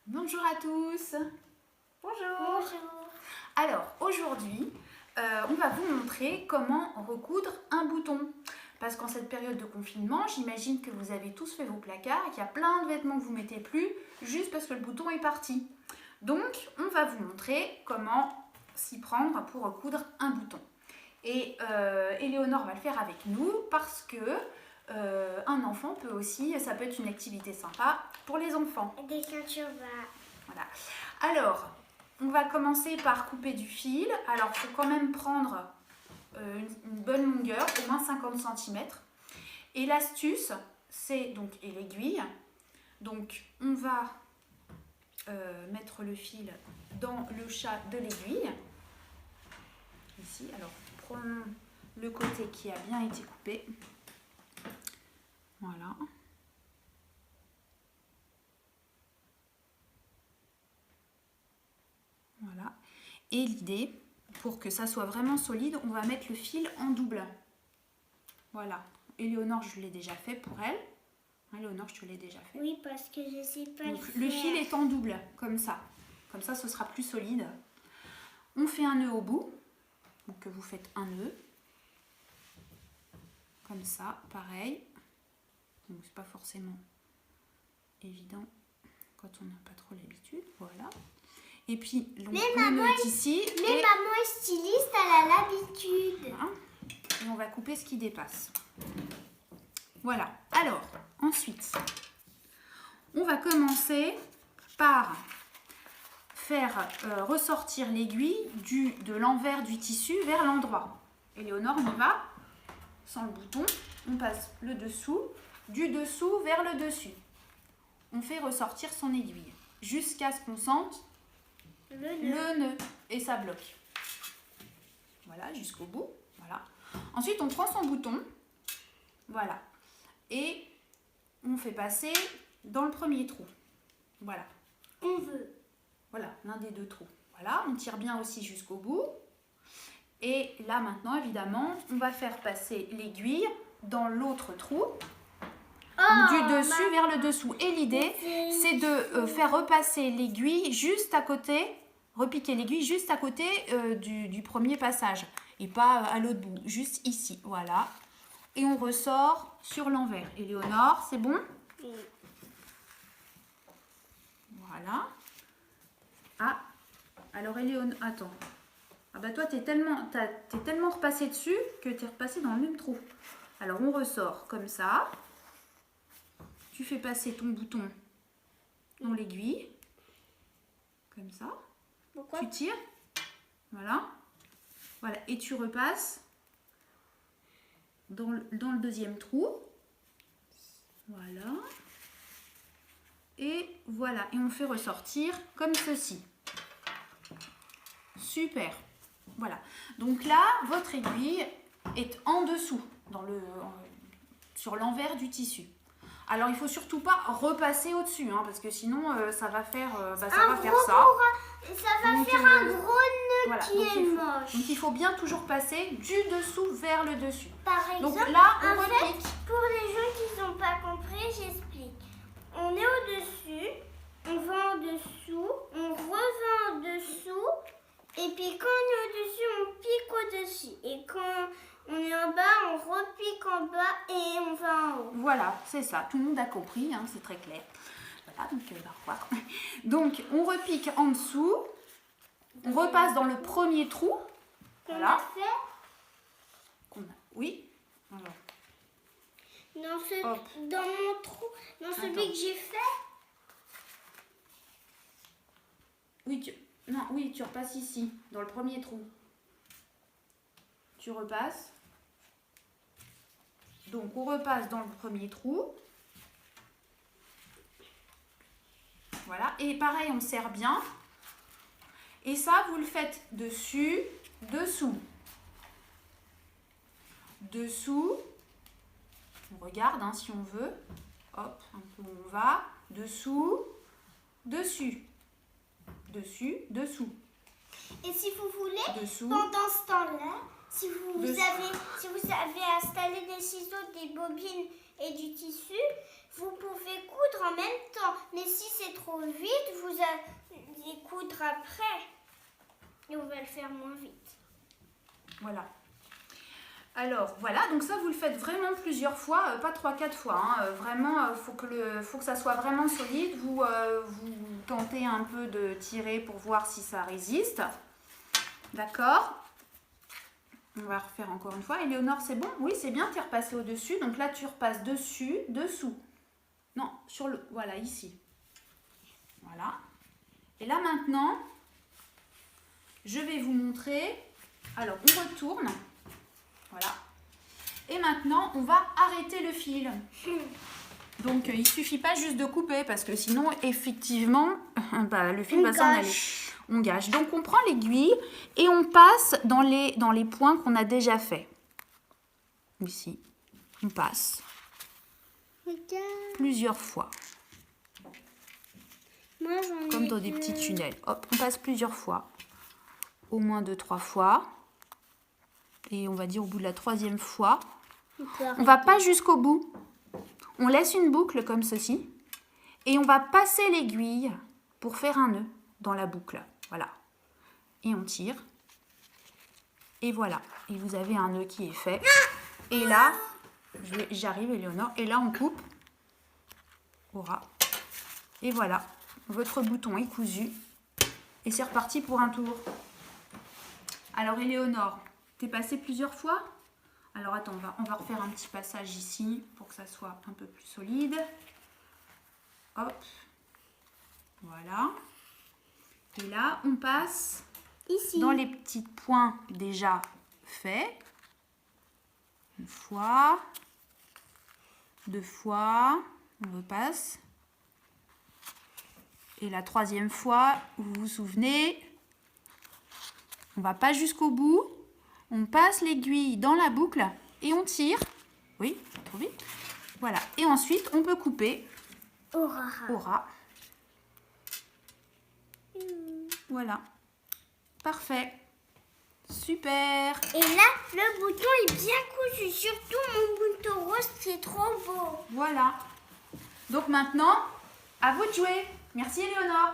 Bonjour à tous. Bonjour. Bonjour. Alors aujourd'hui, on va vous montrer comment recoudre un bouton. Parce qu'en cette période de confinement, j'imagine que vous avez tous fait vos placards et qu'il y a plein de vêtements que vous ne mettez plus juste parce que le bouton est parti. Donc on va vous montrer comment s'y prendre pour recoudre un bouton. Et Éléonore va le faire avec nous parce que un enfant peut aussi, ça peut être une activité sympa pour les enfants. Des ceintures Voilà. Alors, on va commencer par couper du fil. Alors, il faut quand même prendre une bonne longueur, au moins 50 cm. Et l'astuce, c'est donc, et l'aiguille. Donc, on va mettre le fil dans le chat de l'aiguille. Ici, alors, prenons le côté qui a bien été coupé. Voilà. Voilà. Et l'idée, pour que ça soit vraiment solide, on va mettre le fil en double. Voilà. Éléonore, je l'ai déjà fait pour elle. Éléonore, je te l'ai déjà fait. Oui, parce que je sais pas Donc, le fil est en double, comme ça. Comme ça, ce sera plus solide. On fait un nœud au bout. Donc, vous faites un nœud. Comme ça, pareil. Donc, c'est pas forcément évident quand on n'a pas trop l'habitude. Voilà. Et puis, le nœud est ici. Mais maman est styliste, elle a l'habitude. Voilà. Et on va couper ce qui dépasse. Voilà. Alors, ensuite, on va commencer par faire ressortir l'aiguille de l'envers du tissu vers l'endroit. Éléonore, on y va. Sans le bouton, on passe le dessous, du dessous vers le dessus. On fait ressortir son aiguille jusqu'à ce qu'on sente le nœud et ça bloque. Voilà, jusqu'au bout. Voilà. Ensuite, on prend son bouton. Voilà. Et on fait passer dans le premier trou. Voilà. On veut. Voilà, l'un des deux trous. Voilà, on tire bien aussi jusqu'au bout. Et là, maintenant, évidemment, on va faire passer l'aiguille dans l'autre trou. Du dessus vers le dessous. Et l'idée, c'est de faire repasser l'aiguille juste à côté, repiquer l'aiguille juste à côté du premier passage. Et pas à l'autre bout, juste ici. Voilà. Et on ressort sur l'envers. Éléonore, c'est bon? Oui. Voilà. Ah, alors Éléonore, attends. Ah bah toi, t'es tellement repassé dessus que t'es repassé dans le même trou. Alors on ressort comme ça. Tu fais passer ton bouton dans l'aiguille. Comme ça. Pourquoi? Tu tires. Voilà. Voilà. Et tu repasses dans le deuxième trou. Voilà. Et voilà. Et on fait ressortir comme ceci. Super. Voilà. Donc là, votre aiguille est en dessous, sur l'envers du tissu. Alors, il ne faut surtout pas repasser au-dessus, hein, parce que sinon, ça va faire ça. Ça va Donc, faire un gros nœud voilà, qui est moche. Donc, il faut bien toujours passer du dessous vers le dessus. Par exemple, Donc là, on en fait, repique. pour les gens qui n'ont pas compris, j'explique. On est au-dessus, on va en dessous, on revient en dessous, et puis quand on est au-dessus, on pique au-dessus. Et quand on est en bas, on repique en bas et on va en haut. Voilà, c'est ça. Tout le monde a compris, hein, c'est très clair. Voilà, donc au revoir. Donc, on repique en dessous, on repasse dans le premier trou. Voilà. On a fait Oui. Alors, dans mon trou, dans celui Attends. que j'ai fait. oui, tu repasses ici, dans le premier trou. Tu repasses. Donc, on repasse dans le premier trou. Voilà. Et pareil, on serre bien. Et ça, vous le faites dessus, dessous. Dessous. On regarde hein, si on veut. Hop, un peu où on va. Dessous, dessus. Dessus, dessous. Et si vous voulez, Dessous. pendant ce temps-là, Si vous avez installé des ciseaux, des bobines et du tissu, vous pouvez coudre en même temps. Mais si c'est trop vite, vous allez coudre après. Et on va le faire moins vite. Voilà. Alors voilà, donc ça vous le faites vraiment plusieurs fois, pas 3-4 fois. Hein. Vraiment, faut que ça soit vraiment solide. Vous tentez un peu de tirer pour voir si ça résiste. D'accord? On va refaire encore une fois. Éléonore, c'est bon? Oui, c'est bien, tu es repassé au-dessus. Donc là, tu repasses dessus, dessous. Non, sur le... Voilà, ici. Voilà. Et là, maintenant, je vais vous montrer. Alors, on retourne. Voilà. Et maintenant, on va arrêter le fil. Donc, il ne suffit pas juste de couper parce que sinon, effectivement, le fil va s'en aller. On gâche. Donc, on prend l'aiguille et on passe dans les points qu'on a déjà fait. Ici, on passe plusieurs fois. Comme dans des petits tunnels. Hop, on passe plusieurs fois. Au moins 2-3 fois. Et on va dire au bout de la 3e fois, on va pas jusqu'au bout. On laisse une boucle comme ceci. Et on va passer l'aiguille pour faire un nœud dans la boucle. Voilà. Et on tire. Et voilà. Et vous avez un nœud qui est fait. Et là, j'arrive Éléonore. Et là, on coupe. Aura. Et voilà. Votre bouton est cousu. Et c'est reparti pour un tour. Alors Éléonore, t'es passé plusieurs fois? Alors attends, on va refaire un petit passage ici pour que ça soit un peu plus solide. Hop. Voilà. Et là, on passe ici dans les petits points déjà faits. Une fois. 2 fois. On repasse. Et la 3e fois, vous vous souvenez, on va pas jusqu'au bout. On passe l'aiguille dans la boucle et on tire. Oui, pas trop vite. Voilà. Et ensuite, on peut couper au ras. Voilà. Parfait. Super. Et là, le bouton est bien cousu. Surtout mon bouton rose, c'est trop beau. Voilà. Donc maintenant, à vous de jouer. Merci Éléonore.